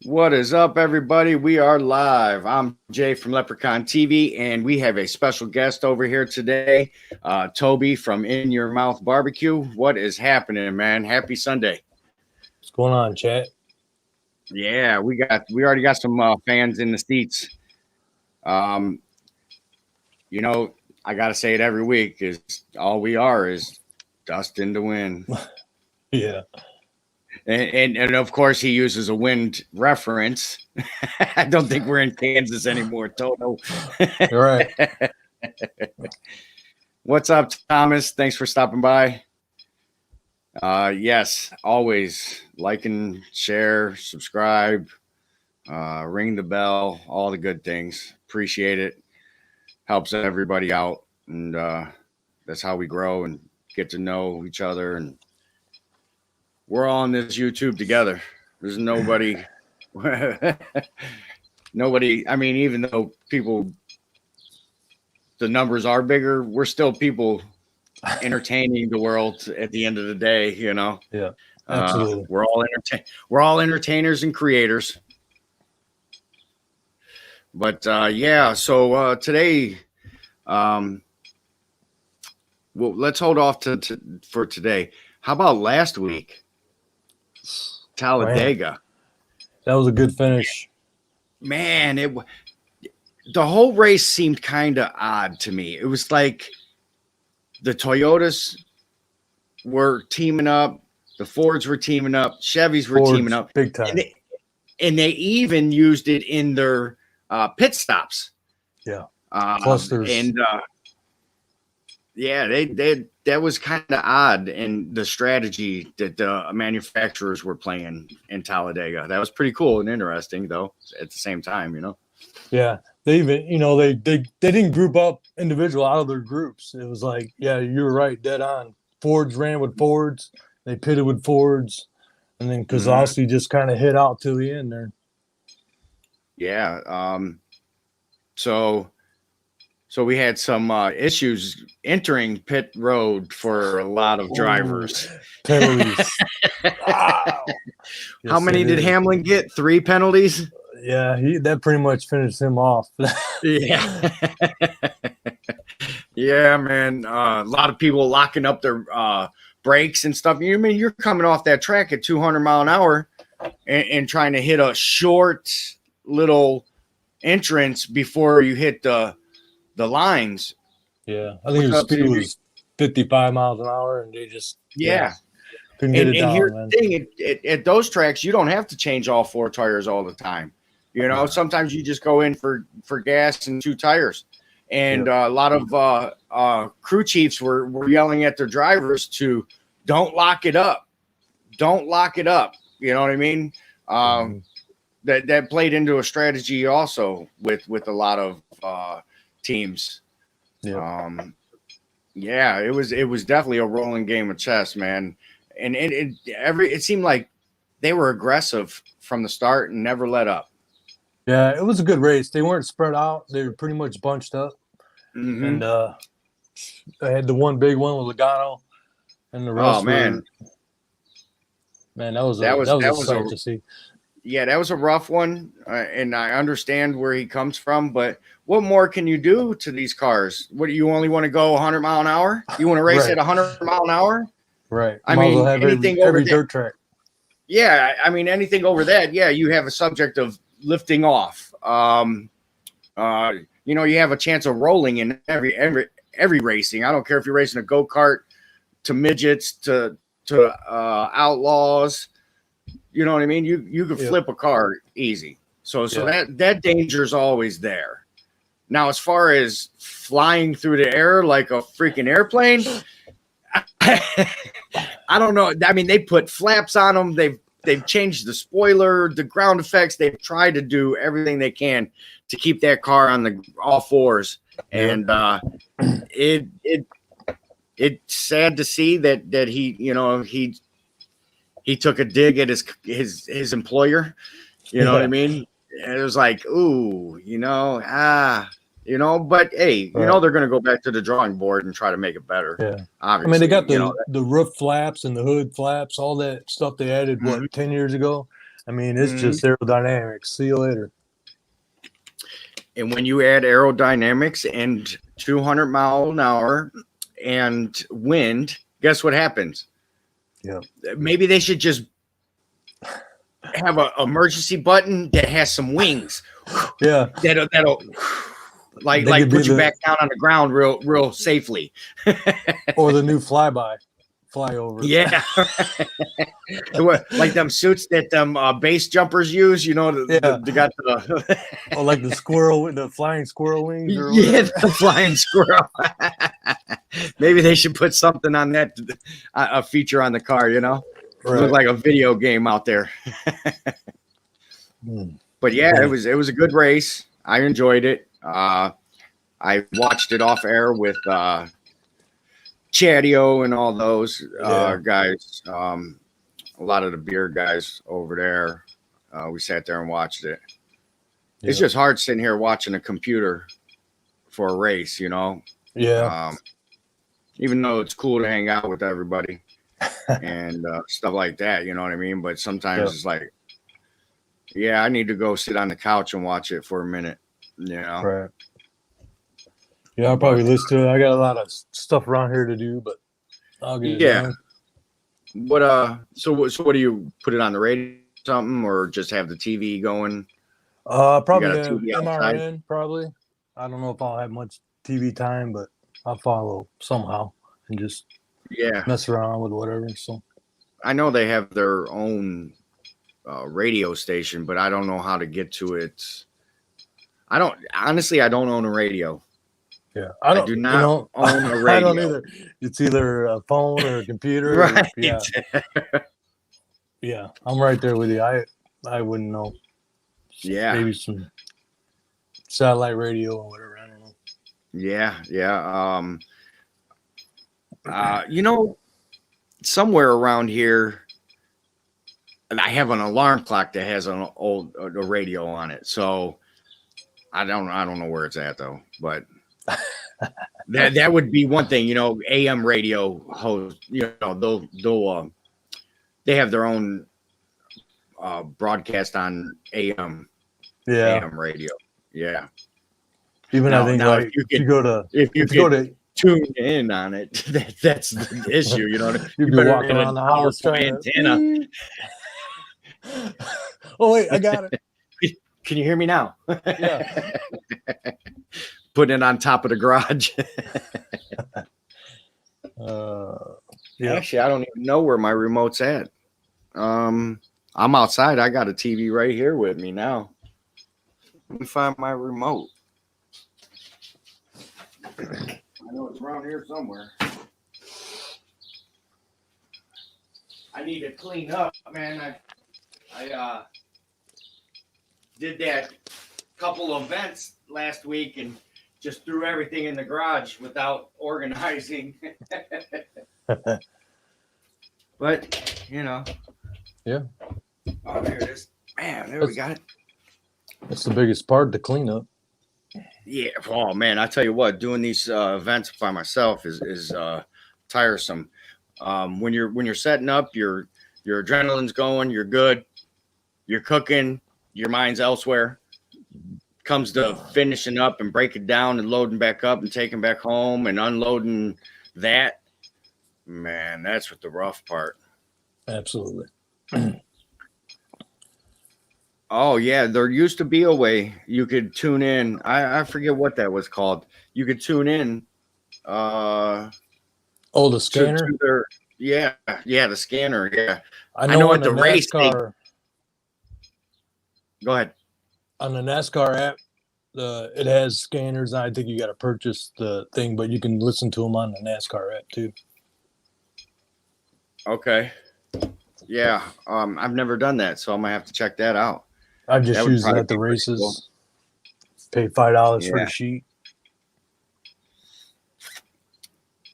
What is up, everybody? We are live. I'm Jay from Leprechaun TV, and we have a special guest over here today, Toby from In Your Mouth Barbecue. What is happening, man? Happy Sunday. What's going on, chat? Yeah, we already got some fans in the seats. Um, I gotta say it every week is all we are is dust in the wind. Yeah. And of course he uses a wind reference. I don't think we're in Kansas anymore, Toto. You're right. What's up, Thomas? Thanks for stopping by. Yes, always like and share, subscribe, ring the bell, all the good things. Appreciate it. Helps everybody out, and that's how we grow and get to know each other. And we're all on this YouTube together. There's nobody, nobody. I mean, even though the numbers are bigger, we're still people entertaining the world at the end of the day. Yeah. Absolutely. We're all entertainers and creators. But yeah, so today, well, let's hold off for today. How about last week? Talladega. Man, that was a good finish. Man, the whole race seemed kind of odd to me. It was like the Toyotas were teaming up, the Fords were teaming up, Chevys were teaming up, big time, and they even used it in their pit stops. Yeah, clusters and yeah, that was kind of odd, and the strategy that the manufacturers were playing in Talladega, that was pretty cool and interesting, though. At the same time, Yeah, they even they didn't group up individual out of their groups. It was like, yeah, you were right, dead on. Fords ran with Fords, they pitted with Fords, and then Kozlowski just kind of hit out to the end there. Yeah. So we had some issues entering pit road for a lot of drivers. Penalties. Wow. How many did Hamlin get? 3 penalties? Yeah, that pretty much finished him off. Yeah. Yeah, man. A lot of people locking up their brakes and stuff. You're coming off that track at 200 mile an hour and trying to hit a short little entrance before you hit the lines. Yeah, I think the speed was 55 miles an hour, and they just couldn't get it down. And here's the thing: at those tracks, you don't have to change all 4 tires all the time. Sometimes you just go in for gas and 2 tires. And a lot of crew chiefs were yelling at their drivers to don't lock it up. Don't lock it up. You know what I mean? That played into a strategy also with a lot of teams. Yeah. It was definitely a rolling game of chess, man. And it seemed like they were aggressive from the start and never let up. Yeah, it was a good race. They weren't spread out. They were pretty much bunched up. And I had the one big one with Logano, and the rest. Oh man, that was a sight to see. Yeah, that was a rough one, and I understand where he comes from. But what more can you do to these cars? What do you only want to go 100 mile an hour? You want to race at 100 mile an hour? Right. I mean, anything over every dirt track. Yeah, I mean anything over that. Yeah, you have a subject of lifting off. You have a chance of rolling in every racing. I don't care if you're racing a go-kart to midgets to outlaws. You know what I mean? You could flip a car easy. So that danger is always there. Now, as far as flying through the air like a freaking airplane, I don't know. I mean, they put flaps on them. They've changed the spoiler, the ground effects. They've tried to do everything they can to keep that car on all fours. And it's sad to see that he took a dig at his employer. You know what I mean? And it was like, ooh, but hey, they're going to go back to the drawing board and try to make it better. Yeah. Obviously. I mean, they got the roof flaps and the hood flaps, all that stuff they added, 10 years ago? I mean, it's just aerodynamics. See you later. And when you add aerodynamics and 200 mile an hour and wind, guess what happens? Yeah. Maybe they should just have an emergency button that has some wings. Yeah. That'll like put you back down on the ground real safely. Or the new flyover. Yeah. Like them suits that them base jumpers use, they got the or like the flying squirrel wings or whatever. The flying squirrel. Maybe they should put something on that, a feature on the car, Right. Look like a video game out there. But yeah, it was a good race. I enjoyed it. I watched it off air with Chadio and all those guys. A lot of the beer guys over there. We sat there and watched it. Yeah. It's just hard sitting here watching a computer for a race, Yeah. Even though it's cool to hang out with everybody and stuff like that, you know what I mean? But sometimes it's like, I need to go sit on the couch and watch it for a minute, Right. Yeah, I'll probably listen to it. I got a lot of stuff around here to do, but I'll get it done. What so what do you put it on the radio or something, or just have the TV going? Probably have MRN, probably. I don't know if I'll have much TV time, but I'll follow somehow and just mess around with whatever. So I know they have their own radio station, but I don't know how to get to it. I don't own a radio. Yeah, I do not own a radio. I don't either. It's either a phone or a computer. Right. Yeah, I'm right there with you. I wouldn't know. Yeah. Maybe some satellite radio or whatever. I don't know. Yeah. Somewhere around here, and I have an alarm clock that has a radio on it. So I don't know where it's at though, but that would be one thing, AM radio host, they'll they have their own broadcast on AM radio. Yeah. Even I think like if you go to tune in on it, that's the issue, You'd be walking around the house trying antenna. Oh wait, I got it. Can you hear me now? Yeah. Putting it on top of the garage. Actually, I don't even know where my remote's at. I'm outside. I got a TV right here with me now. Let me find my remote. I know it's around here somewhere. I need to clean up, man. I did that couple events last week and just threw everything in the garage without organizing. But, Yeah. Oh, there it is. Man, we got it. That's the biggest part, the cleanup. Yeah. Oh, man, I tell you what, doing these events by myself is tiresome. When you're setting up, your adrenaline's going, you're good, you're cooking, your mind's elsewhere. Comes to finishing up and breaking down and loading back up and taking back home and unloading that, man, that's what the rough part. Absolutely. Oh yeah, there used to be a way you could tune in. I forget what that was called. You could tune in. The scanner. The scanner. Yeah, I know at the race. Go ahead. On the NASCAR app, it has scanners. I think you got to purchase the thing, but you can listen to them on the NASCAR app too. Okay. Yeah. I've never done that, so I'm gonna have to check that out. I've just used it at the races. Cool. Pay $5 for the sheet.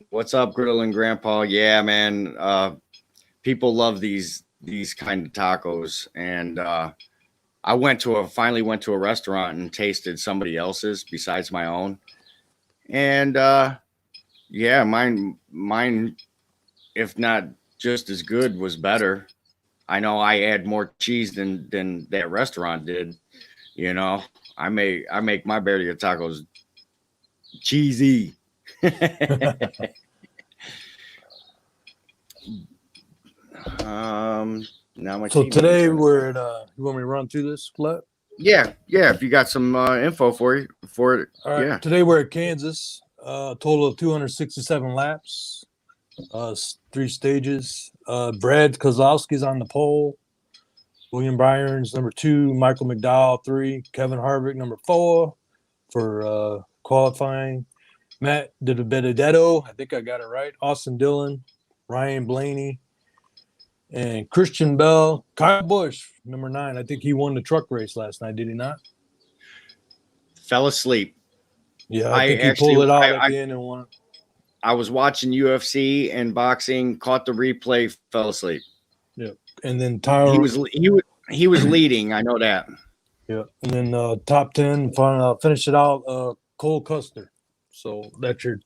What's up, Griddle and Grandpa? Yeah, man. People love these kind of tacos, and I finally went to a restaurant and tasted somebody else's besides my own. And mine, if not just as good, was better. I know I add more cheese than that restaurant did. You know, I make my birria tacos cheesy. Now my So TV ain't today turning. we're at you want me to run through this, Colette? Yeah, yeah. If you got some info for it, All right. yeah. Today we're at Kansas. Total of 267 laps. 3 stages. Brad Kozlowski's on the pole. William Byron's number 2. Michael McDowell 3. Kevin Harvick number 4 for qualifying. Matt Benedetto, I think I got it right. Austin Dillon, Ryan Blaney, and Christian Bell. Kyle Busch number 9. I think he won the truck race last night. Did he not? Fell asleep. Yeah, I think he pulled it out at the end and won. I was watching UFC and boxing, caught the replay, fell asleep. Yeah, and then Tyler. He was leading. I know that. Yeah, and then top 10, finish it out. Cole Custer. So that's your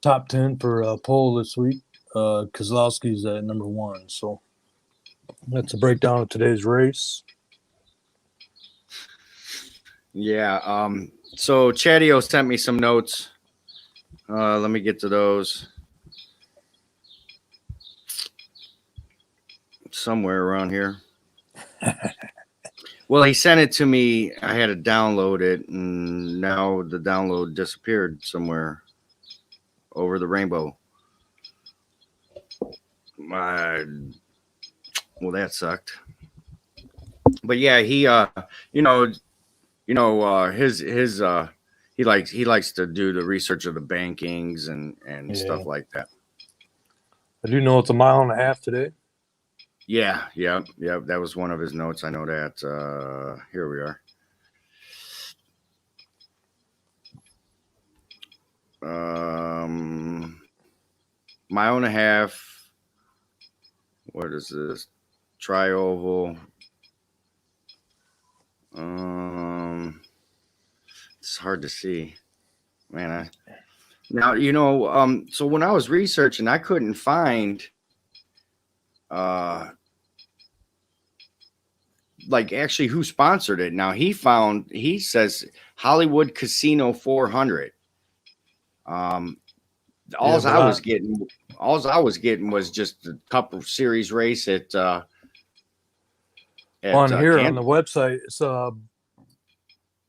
top 10 for pole this week. Kozlowski's at number 1. So that's a breakdown of today's race. Yeah. So Chadio sent me some notes. Let me get to those. Somewhere around here. Well, he sent it to me. I had to download it, and now the download disappeared somewhere over the rainbow. Well, that sucked. But yeah, he he likes to do the research of the bankings and stuff like that. I do know it's a mile and a half today. Yeah. That was one of his notes. I know that. Here we are. Mile and a half. What is this? Tri-oval. It's hard to see, man. So when I was researching, I couldn't find, like actually who sponsored it. Now he says Hollywood Casino 400. All I was getting was just the Cup Series race at on here Kansas. on the website. It's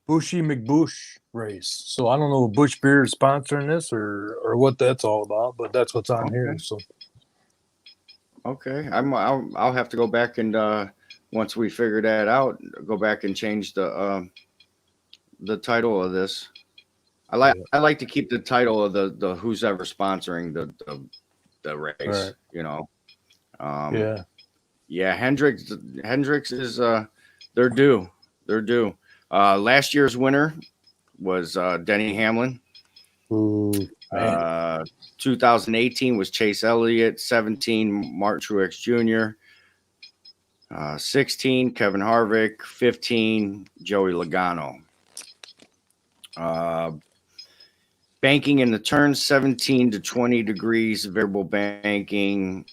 Bushy McBush race. So I don't know if Bush Beer is sponsoring this or what that's all about, but that's what's on here. So okay, I'll have to go back and once we figure that out, go back and change the title of this. I like to keep the title of the who's ever sponsoring the race. Right. You know. Yeah. Hendricks is they're due. Last year's winner was Denny Hamlin. Ooh, 2018 was Chase Elliott. 17 Martin Truex Jr. 16 Kevin Harvick. 15 Joey Logano. Banking in the turns 17 to 20 degrees, variable banking.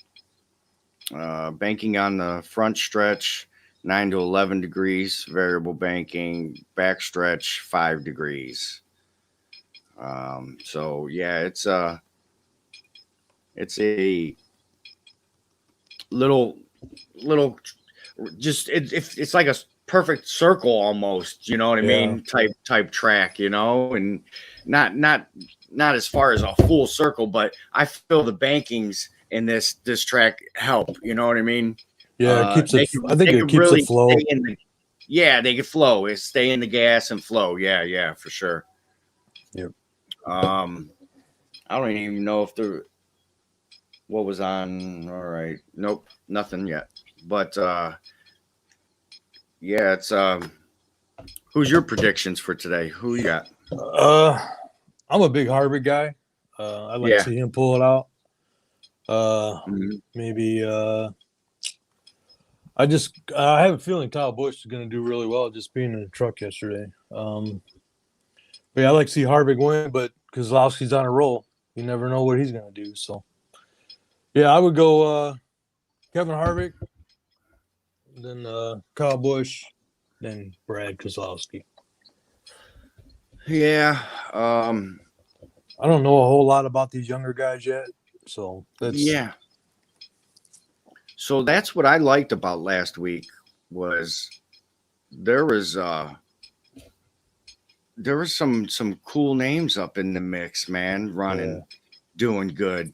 Banking on the front stretch 9 to 11 degrees, variable banking. Backstretch 5 degrees. So yeah, it's a little just it's like a perfect circle almost, you know what I mean? Type track, you know, and not as far as a full circle, but I feel the bankings in this track help, you know what I mean? Yeah, it keeps it. I think it keeps it flow. They could flow. It stay in the gas and flow. Yeah, for sure. Yep. I don't even know if what was on. All right, nope, nothing yet. But yeah, it's who's your predictions for today? Who you got? I'm a big Harvick guy. I'd like to see him pull it out. Maybe I have a feeling Kyle Busch is going to do really well just being in the truck yesterday. But yeah, I like to see Harvick win, but Kozlowski's on a roll. You never know what he's going to do. So yeah, I would go Kevin Harvick, then Kyle Busch, then Brad Keselowski. Yeah. I don't know a whole lot about these younger guys yet, so Yeah. So that's what I liked about last week was there was some cool names up in the mix, man, running, doing good.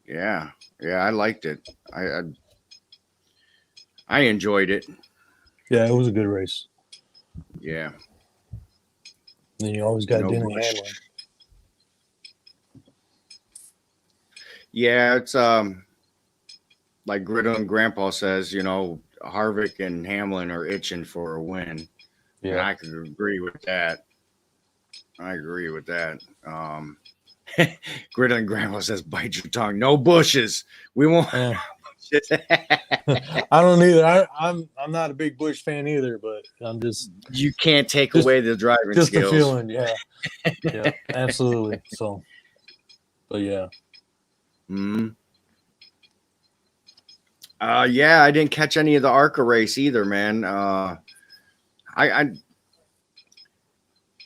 Yeah. Yeah, I liked it. I enjoyed it. Yeah, it was a good race. Yeah. Then you always got Denny Busch. Hamlin. Yeah, it's like Griddle and Grandpa says, Harvick and Hamlin are itching for a win. Yeah. And I could agree with that. Griddle and Grandpa says, bite your tongue. No bushes. We won't. I don't either. I'm not a big Busch fan either, but I'm just. You can't take away the driving just skills. Just the feeling, yeah. Yeah, absolutely. So, but yeah. Yeah, I didn't catch any of the ARCA race either, man. It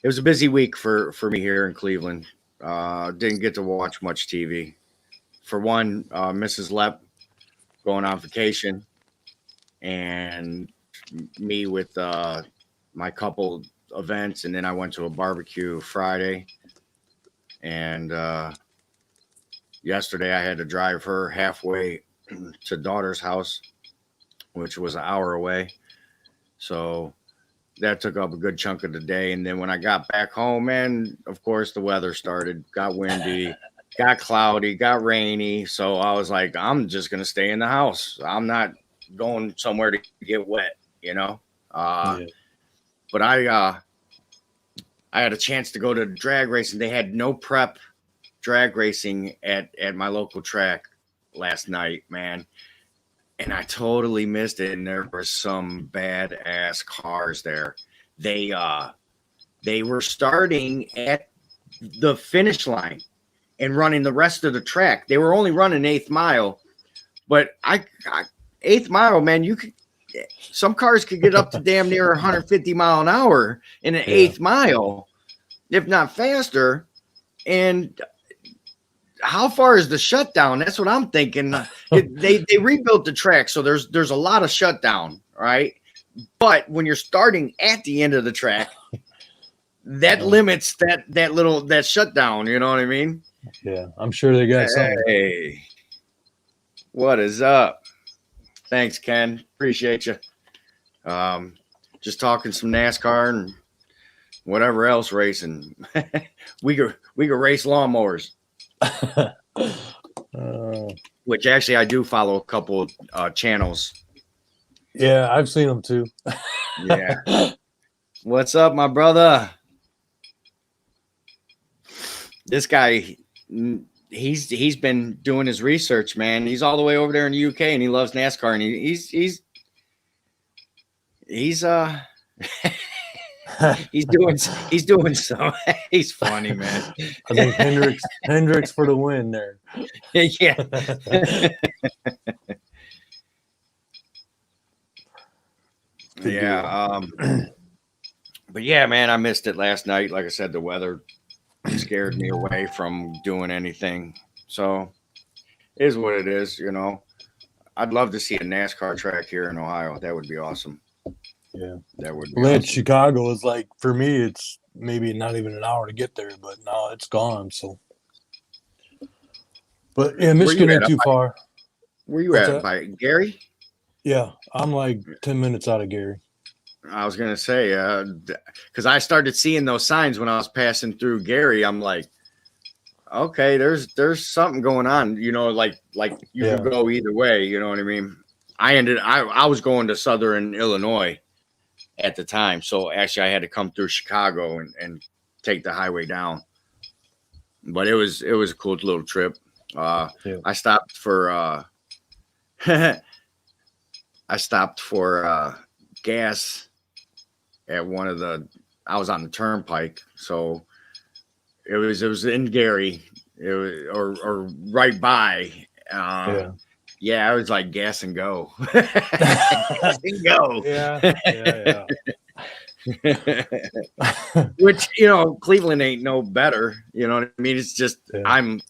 was a busy week for me here in Cleveland. Didn't get to watch much TV. For one, Mrs. Lepp going on vacation, and me with my couple events, and then I went to a barbecue Friday, and yesterday I had to drive her halfway to daughter's house, which was an hour away. So that took up a good chunk of the day. And then when I got back home, man, of course the weather started, got windy, got cloudy, got rainy. So I was like, I'm just going to stay in the house. I'm not going somewhere to get wet, But I had a chance to go to drag racing. They had no prep drag racing at my local track last night, man. And I totally missed it. And there were some badass cars there. They were starting at the finish line and running the rest of the track. They were only running 8th mile, but 8th mile, man, some cars could get up to damn near 150 mile an hour in an 8th mile, if not faster. And how far is the shutdown? That's what I'm thinking. They rebuilt the track, so there's a lot of shutdown, right? But when you're starting at the end of the track, that limits that shutdown. You know what I mean? Yeah, I'm sure they got something. Hey, what is up? Thanks, Ken. Appreciate you. Just talking some NASCAR and whatever else racing. we could race lawnmowers. Which actually I do follow a couple channels. Yeah, I've seen them too. Yeah. What's up, my brother? This guy, he's been doing his research, man. He's all the way over there in the UK, and he loves NASCAR, and he's he's doing some. He's funny, man. I think Hendricks for the win there. Yeah. Yeah. But yeah, man, I missed it last night. Like I said, the weather scared me away from doing anything. So it is what it is, I'd love to see a NASCAR track here in Ohio. That would be awesome. Yeah, that would be awesome. Awesome. Chicago is like, for me, it's maybe not even an hour to get there, but now it's gone. So, but yeah, Michigan ain't too far. Where you at? By Gary? Yeah, I'm like 10 minutes out of Gary. I was gonna say, because I started seeing those signs when I was passing through Gary. I'm like, okay, there's something going on, like you can go either way, you know what I mean? I was going to Southern Illinois at the time, so actually I had to come through Chicago and take the highway down. But it was a cool little trip. I stopped for gas at one of I was on the turnpike, so it was in Gary, or right by, Yeah, I was like gas and go. Gas and go. Yeah. Which, Cleveland ain't no better. You know what I mean? It's just I'm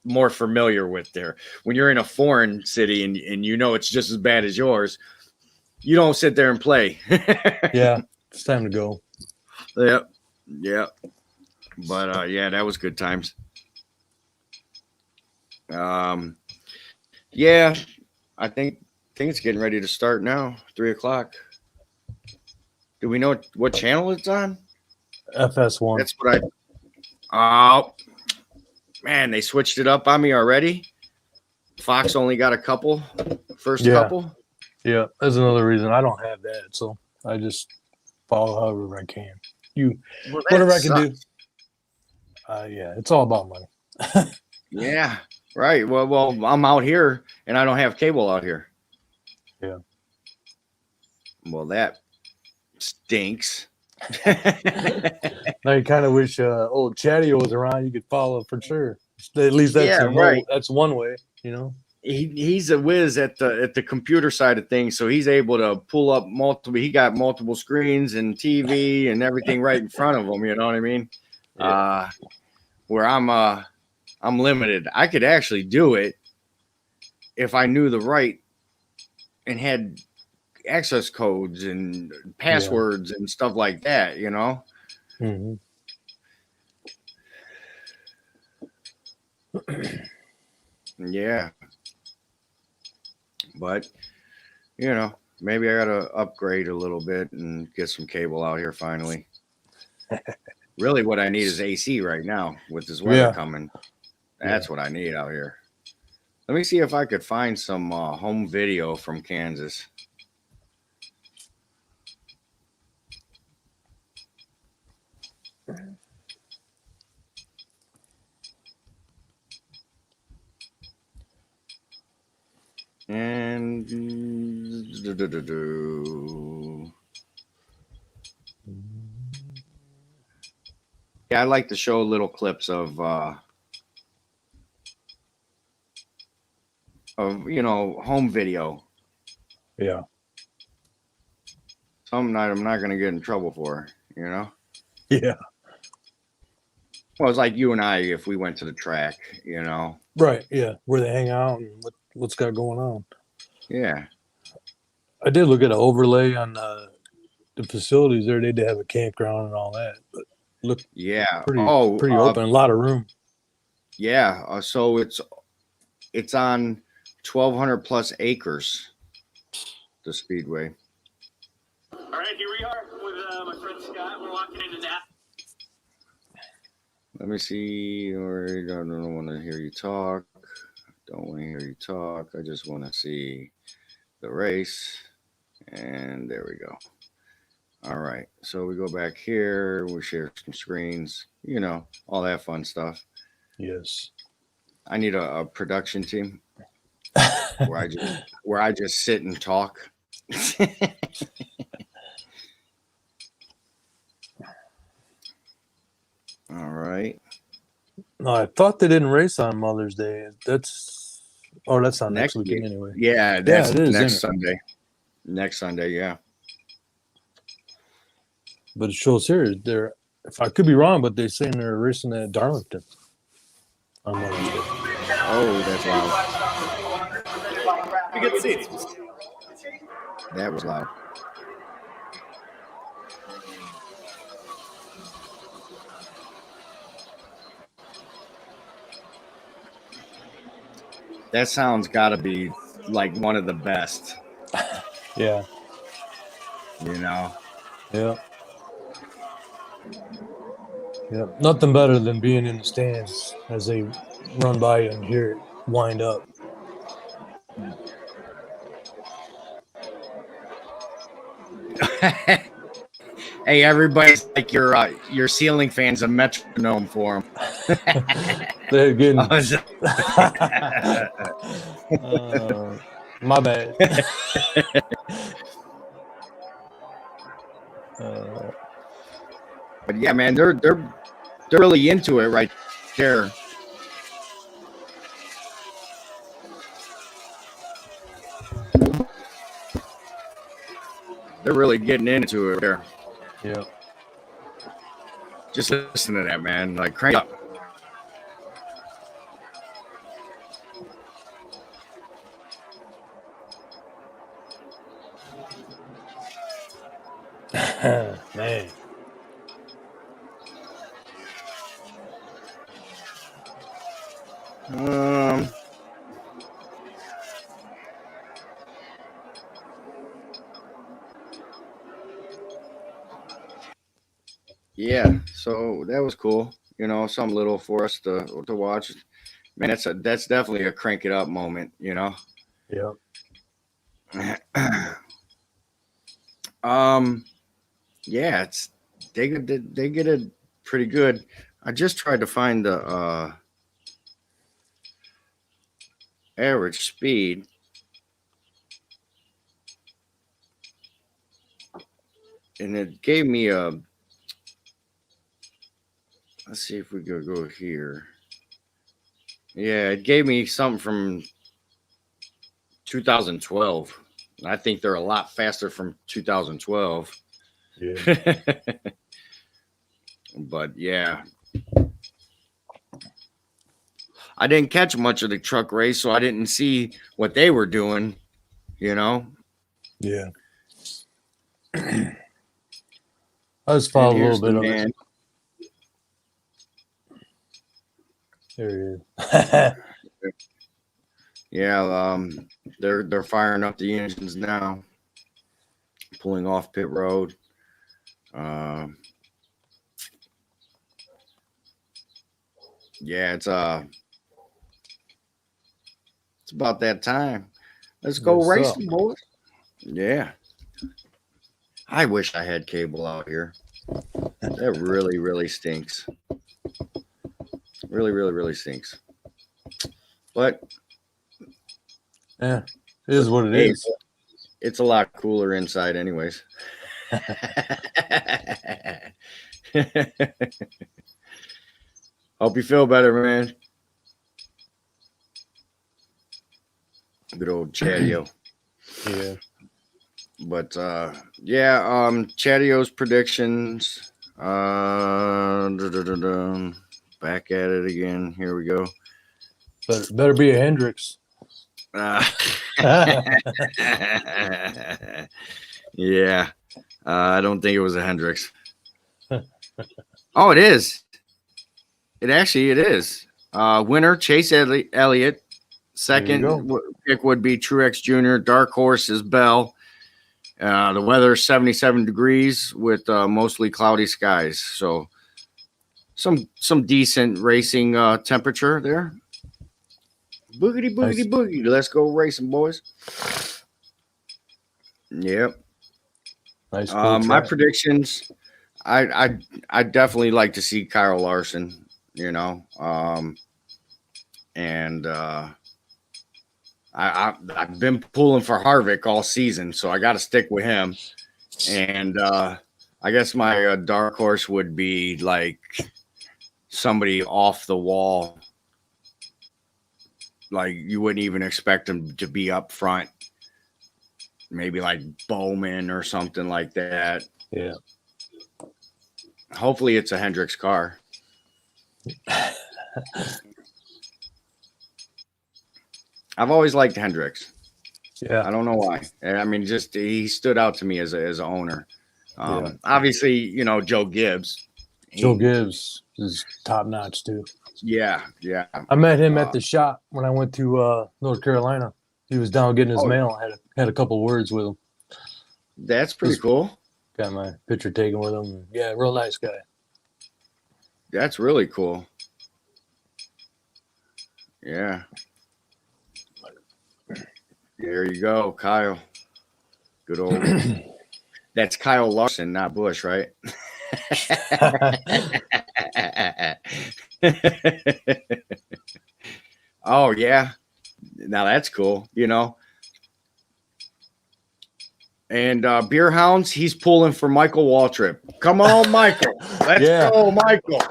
more familiar with there. When you're in a foreign city and it's just as bad as yours, you don't sit there and play. Yeah, it's time to go. Yep. But that was good times. Yeah, I think it's getting ready to start now. 3:00. Do we know what channel it's on? FS1. That's what Oh man, they switched it up on me already. Fox only got a couple. First couple. Yeah, that's another reason I don't have that. So I just follow however I can. Whatever I can do. It's all about money. Yeah, right. Well, I'm out here and I don't have cable out here. Yeah. Well, that stinks. Now you kind of wish old Chatty was around. You could follow for sure. At least that's right. That's one way, He's a whiz at the computer side of things, so he's able to pull up multiple. He got multiple screens and TV and everything right in front of him. You know what I mean? Yeah. Where I'm limited. I could actually do it if I knew the right and had access codes and passwords and stuff like that. Mm-hmm. Yeah. But, maybe I got to upgrade a little bit and get some cable out here finally. Really, what I need is AC right now with this weather coming. That's what I need out here. Let me see if I could find some home video from Kansas. And I like to show little clips of home video. Yeah. Something I'm not going to get in trouble for, Yeah. Well, it's like you and I if we went to the track, Right. Yeah. Where they hang out and what's got going on. Yeah. I did look at an overlay on the facilities there. They did have a campground and all that, but looked pretty open, a lot of room. Yeah. So it's on 1,200 plus acres, the Speedway. All right, here we are with my friend Scott. We're walking into that. Let me see. I don't want to hear you talk. I just want to see the race. And there we go. All right. So we go back here. We share some screens. All that fun stuff. Yes. I need a production team where I just sit and talk. All right. No, I thought they didn't race on Mother's Day. That's on next weekend anyway. Yeah, that's next Sunday. Next Sunday, yeah. But it shows here if I could be wrong, but they're saying they're racing at Darlington on Mother's Day. Oh, that's loud. We get seats. That was loud. That sound's got to be like one of the best. Yeah. Yeah. Yeah. Nothing better than being in the stands as they run by you and hear it wind up. Hey, everybody's like your ceiling fan's a metronome for them. They're getting my bad. But yeah, man, they're really into it right there. They're really getting into it there. Yeah. Just listen to that, man. Like, crank up. Man. Yeah, so that was cool. Something little for us to watch. Man, that's definitely a crank it up moment. Yeah. Yeah, they get it pretty good. I just tried to find the average speed. And it gave me a. Let's see if we could go here. Yeah, it gave me something from 2012. I think they're a lot faster from 2012. Yeah. But yeah, I didn't catch much of the truck race, so I didn't see what they were doing. Yeah. I just And followed a here's little the bit of man. it. There he is. Yeah, they're firing up the engines now, pulling off pit road. Yeah, it's about that time. Let's go Yes, racing, boys. Yeah. I wish I had cable out here. That really, really stinks. Really, really, really stinks. But Yeah. It is what it hey, is. it's a lot cooler inside, anyways. Hope you feel better, man. Good old Chatio. Yeah. But yeah, Chatio's predictions. Back at it again. Here we go. Better be a Hendrix. Yeah. I don't think it was a Hendrix. Oh, it is. It is. Winner, Chase Elliott. Second pick would be Truex Jr. Dark horse is Bell. The weather is 77 degrees with mostly cloudy skies. So some decent racing temperature there. Boogity, boogity, Nice. boogie. Let's go racing, boys. Yep. Nice. Cool My track. predictions, I definitely like to see Kyle Larson, and I've been pulling for Harvick all season, so I got to stick with him. And I guess my dark horse would be like somebody off the wall, like you wouldn't even expect him to be up front. Maybe like Bowman or something like that. Yeah. Hopefully it's a Hendrix car. I've always liked Hendrix. Yeah. I don't know why. I mean, just he stood out to me as an owner. Yeah. Obviously, Joe Gibbs. Joe Gibbs is top notch too. Yeah. I met him at the shop when I went to North Carolina. He was down getting his mail. I had a couple words with him. That's pretty cool. Got my picture taken with him. Yeah, real nice guy. That's really cool. Yeah. There you go, Kyle. Good old. That's Kyle Larson, not Bush, right? Oh yeah. Now that's cool, And Beer Hounds, he's pulling for Michael Waltrip. Come on, Michael. Let's go, Michael.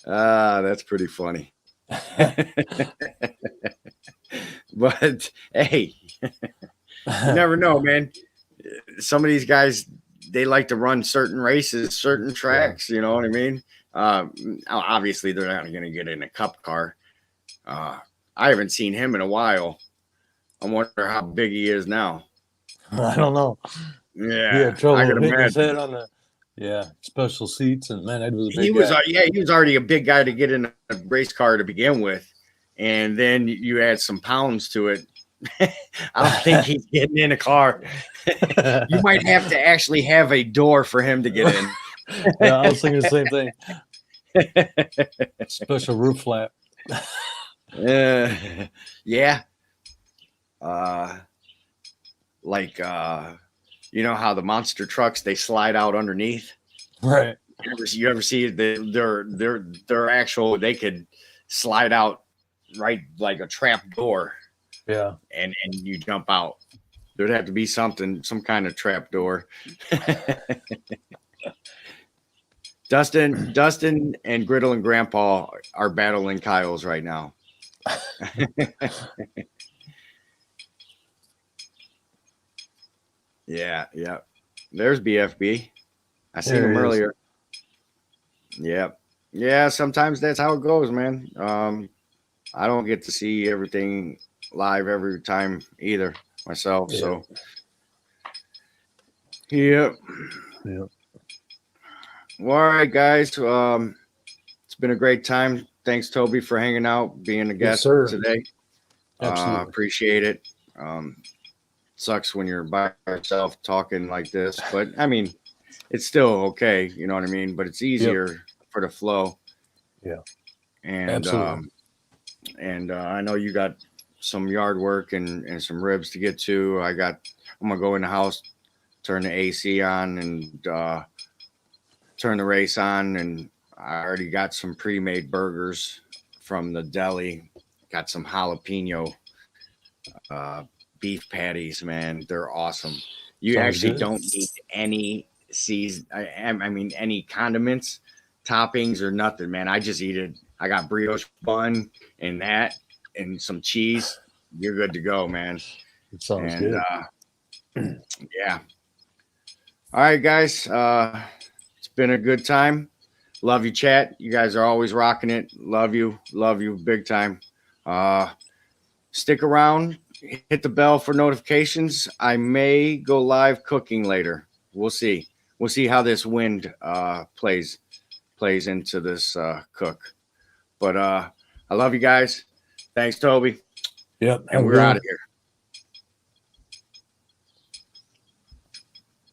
That's pretty funny. But hey, you never know, man. Some of these guys, they like to run certain races, certain tracks. You know what I mean? Obviously, they're not going to get in a cup car. I haven't seen him in a while. I wonder how big he is now. I don't know. He Yeah, had trouble I could hitting his imagine. head on the special seats, and man, that was a He big was, guy. he was already a big guy to get in a race car to begin with, and then you add some pounds to it. I don't think he's getting in a car. You might have to actually have a door for him to get in. Yeah, I was thinking the same thing. Special roof flap. Yeah. Like you know how the monster trucks, they slide out underneath. Right. You ever see they're actual, they could slide out right like a trap door, Yeah. and you jump out. There'd have to be some kind of trap door. Dustin and Griddle and Grandpa are battling Kyles right now. Yeah. There's BFB. I seen There him he is. earlier. Yep. Yeah, sometimes that's how it goes, man. I don't get to see everything live every time either myself. Yeah. So, yep. Yeah. Well, all right, guys. It's been a great time. Thanks, Toby, for hanging out, being a guest sir. today. Absolutely. Appreciate it. Sucks when you're by yourself talking like this, but I mean, it's still okay. You know what I mean? But it's easier for the flow. Yeah. And Absolutely. I know you got some yard work and some ribs to get to. I'm gonna go in the house, turn the AC on, and turn the race on. And I already got some pre-made burgers from the deli. Got some jalapeno beef patties, man. They're awesome. You Sounds actually good. don't need any any condiments, toppings, or nothing, man. I just eat it. I got brioche bun and that and some cheese. You're good to go, man. It sounds And good. yeah. All right, guys. It's been a good time. Love you, chat. You guys are always rocking it. Love you big time. Stick around, hit the bell for notifications. I may go live cooking later. We'll see. We'll see how this wind plays into this cook. But I love you guys. Thanks, Toby. Yep. And we're out of here.